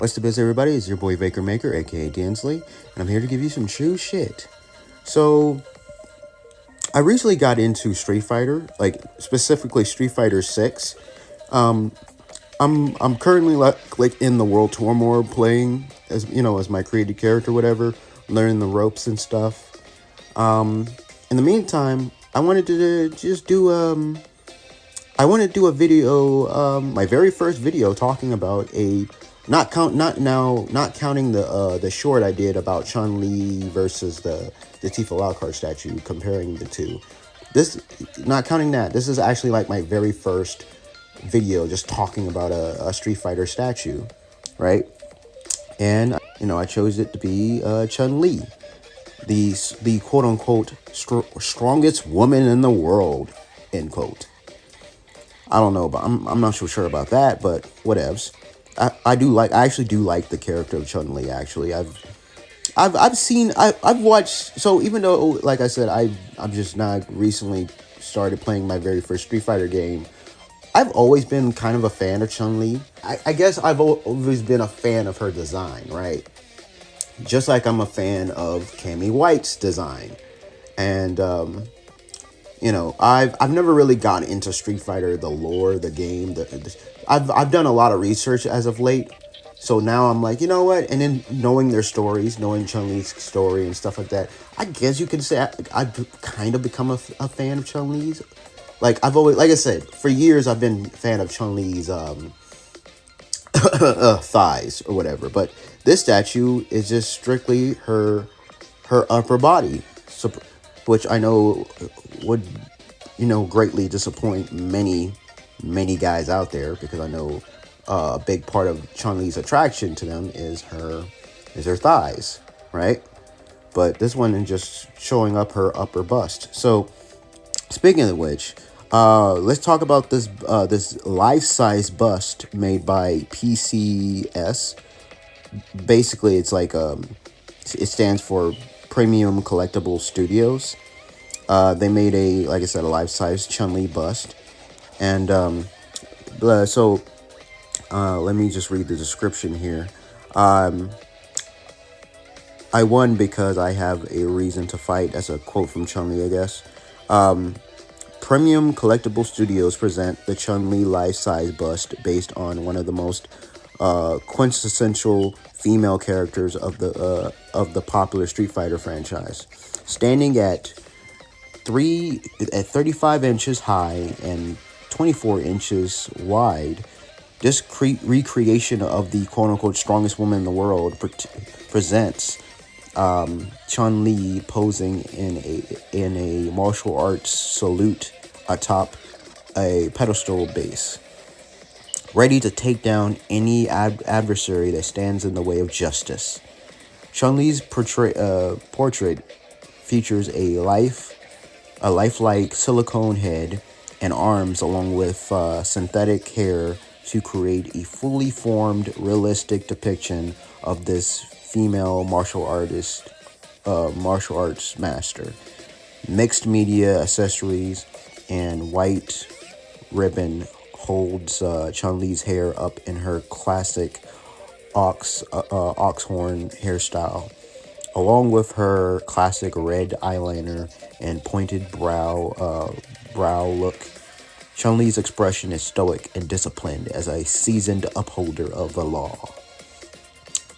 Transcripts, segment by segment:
What's the biz, everybody? It's your boy Baker Maker, aka Dansley, and I'm here to give you some true shit. So, I recently got into Street Fighter, like specifically Street Fighter 6. I'm currently like in the World Tour mode, playing as my created character, whatever, learning the ropes and stuff. In the meantime, I wanted to just do I want to do a video, my very first video, talking about not counting the short I did about Chun Li versus the Tifa Lockhart statue, comparing the two. This, not counting that, this is actually like my very first video, just talking about a Street Fighter statue, right? And I chose it to be Chun Li, the quote unquote strongest woman in the world, end quote. I don't know, but I'm not so sure about that, but whatevs. I actually do like the character of Chun Li. Actually, I've watched. So even though, like I said, I've just not recently started playing my very first Street Fighter game, I've always been kind of a fan of Chun Li. I guess I've always been a fan of her design, right? Just like I'm a fan of Cammy White's design, and I've never really gotten into Street Fighter, the lore, the game. I've done a lot of research as of late, so now I'm like, you know what? And then knowing their stories, knowing Chun-Li's story and stuff like that, I guess you could say I've kind of become a fan of Chun-Li's. Like I've always, like I said, for years I've been a fan of Chun-Li's thighs or whatever. But this statue is just strictly her upper body, so, which I know would greatly disappoint many guys out there, because I know a big part of Chun-Li's attraction to them is her thighs, right? But this one is just showing up her upper bust. So speaking of which, let's talk about this life-size bust made by PCS. Basically, it's like it stands for Premium Collectible Studios. They made like I said, a life-size Chun-Li bust. And so let me just read the description here. I won because I have a reason to fight. That's a quote from Chun-Li, I guess. Premium Collectible Studios present the Chun-Li life-size bust based on one of the most quintessential female characters of the popular Street Fighter franchise. Standing at 35 inches high and 24 inches wide, this recreation of the quote-unquote strongest woman in the world presents Chun-Li posing in a martial arts salute atop a pedestal base, ready to take down any adversary that stands in the way of justice. Chun-Li's portrait features a lifelike silicone head and arms, along with synthetic hair, to create a fully formed, realistic depiction of this female martial arts master. Mixed media accessories and white ribbon holds Chun-Li's hair up in her classic ox horn hairstyle, along with her classic red eyeliner and pointed brow look. Chun-Li's expression is stoic and disciplined as a seasoned upholder of the law.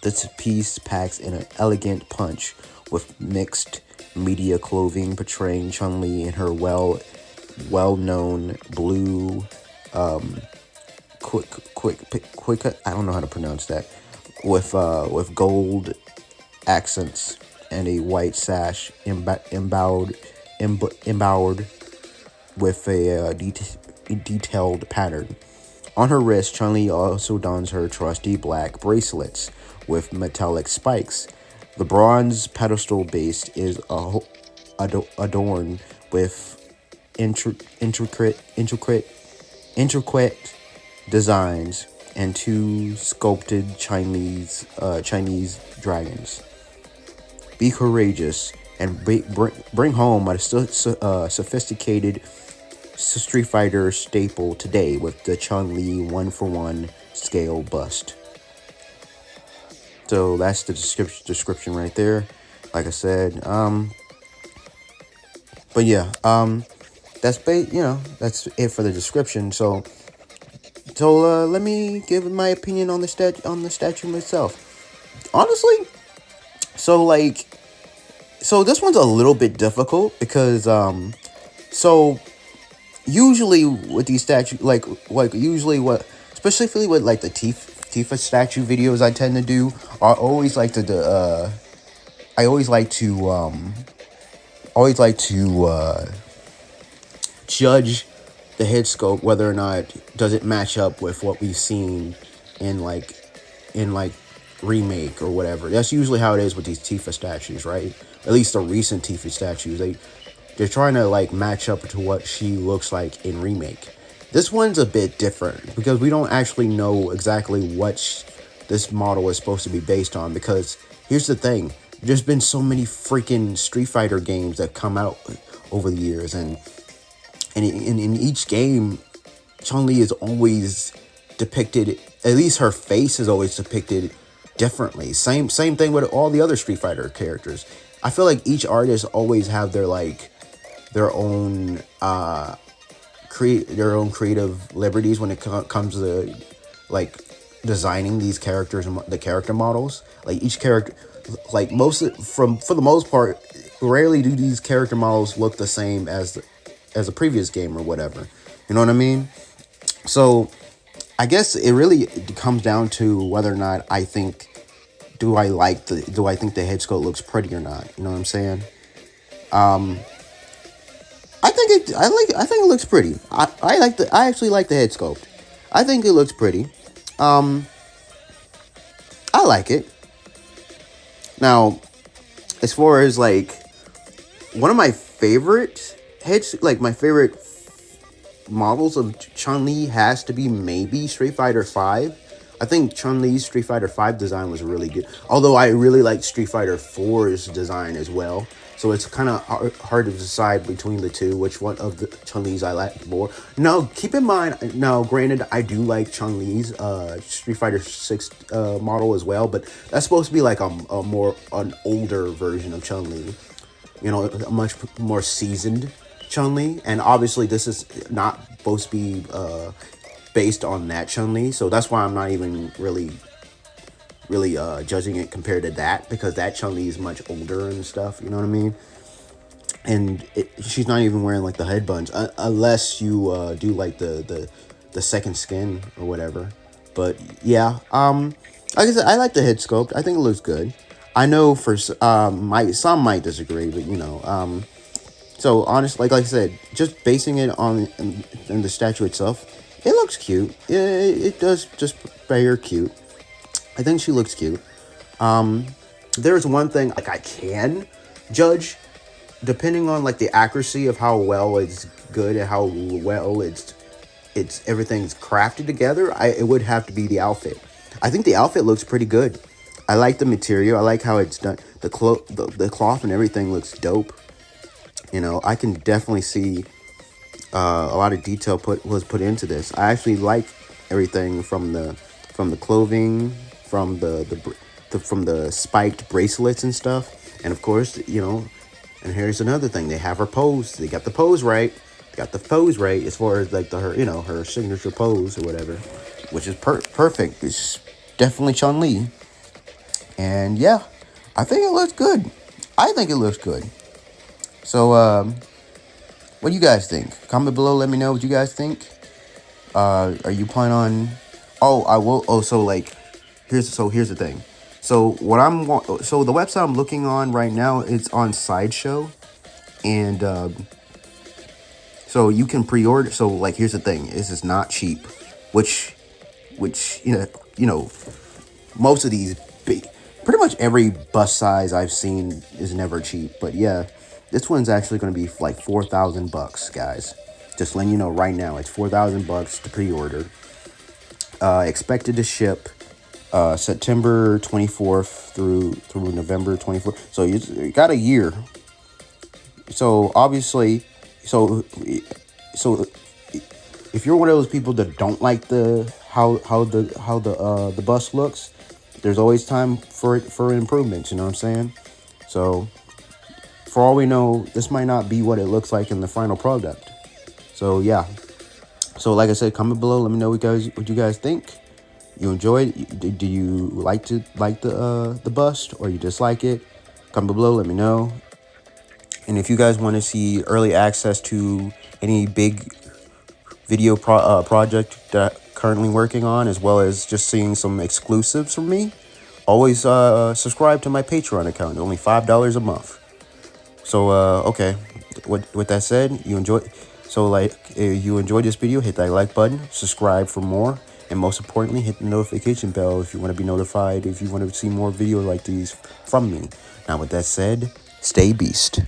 This piece packs in an elegant punch with mixed media clothing portraying Chun-Li in her well-known blue quick I don't know how to pronounce that, with gold accents and a white sash embowed with a detailed pattern. On her wrist, Chun-Li also dons her trusty black bracelets with metallic spikes. The bronze pedestal base is adorned with intricate designs and two sculpted Chinese dragons. Be courageous and bring home a sophisticated Street Fighter staple today with the Chun-Li 1-for-1 scale bust. So that's the description right there. Like I said, but yeah, that's it for the description. So let me give my opinion on the statue myself. Honestly, so like so this one's a little bit difficult because so usually with these statues, like usually what, especially with like the Tifa statue videos I tend to do, I always like I always like to judge the head sculpt, whether or not does it match up with what we've seen in like remake or whatever. That's usually how it is with these Tifa statues, right? At least the recent Tifa statues, they're trying to like match up to what she looks like in remake. This one's a bit different because we don't actually know exactly what this model is supposed to be based on, because here's the thing, there's been so many freaking Street Fighter games that come out over the years, and in each game, Chun-Li is always depicted, at least her face is always depicted differently. Same thing with all the other Street Fighter characters. I feel like each artist always have their own creative liberties when it comes to like designing these characters and the character models. Like each character, like for the most part, rarely do these character models look the same as a previous game or whatever. You know what I mean? So I guess it really comes down to whether or not I think do I think the head sculpt looks pretty or not. You know what I'm saying? I think it looks pretty. I actually like the head sculpt. I think it looks pretty. I like it. Now, as far as like one of my favorite my favorite models of Chun-Li has to be maybe Street Fighter 5. I think Chun-Li's Street Fighter 5 design was really good. Although I really like Street Fighter 4's design as well. So it's kind of hard to decide between the two, which one of the Chun-Li's I like more. Now, keep in mind, now granted, I do like Chun-Li's Street Fighter 6 model as well, but that's supposed to be like an older version of Chun-Li. You know, a much more seasoned Chun-Li, and obviously this is not supposed to be based on that Chun-Li, so that's why I'm not even really judging it compared to that, because that Chun-Li is much older and stuff, you know what I mean? And she's not even wearing like the headbands, unless you do like the second skin or whatever. But yeah, like I said, I like the head sculpt. I think it looks good. I know for some might disagree, but you know, so honestly, like I said, just basing it on in the statue itself, it looks cute. It does just bare cute. I think she looks cute. There's one thing like I can judge, depending on like the accuracy of how well it's good and how well it's everything's crafted together. It would have to be the outfit. I think the outfit looks pretty good. I like the material. I like how it's done. The cloth and everything looks dope. You know, I can definitely see a lot of detail was put into this. I actually like everything from the clothing, from the spiked bracelets and stuff, and of course, you know. And here's another thing: they have her pose. They got the pose right. They got the pose right as far as like her signature pose or whatever, which is perfect. It's definitely Chun-Li, and yeah, I think it looks good. I think it looks good. So, what do you guys think? Comment below. Let me know what you guys think. Are you planning on? Oh, I will. Oh, so like, here's the thing. So the website I'm looking on right now, it's on Sideshow, and so you can pre-order. So like, here's the thing. This is not cheap, which you know, most of these pretty much every bust size I've seen is never cheap. But yeah, this one's actually going to be like $4,000, guys. Just letting you know right now, it's $4,000 to pre-order. Expected to ship September 24th through November 24th. So you got a year. So obviously, so if you're one of those people that don't like how the bus looks, there's always time for improvements. You know what I'm saying? So for all we know, this might not be what it looks like in the final product. So yeah. So like I said, comment below. Let me know what you guys think. You enjoyed? Do you like the bust, or you dislike it? Comment below. Let me know. And if you guys want to see early access to any big video project that I'm currently working on, as well as just seeing some exclusives from me, always subscribe to my Patreon account. Only $5 a month. So okay, with that said, you enjoy. So like, if you enjoyed this video, hit that like button, subscribe for more, and most importantly, hit the notification bell if you want to be notified, if you want to see more videos like these from me. Now with that said, stay beast.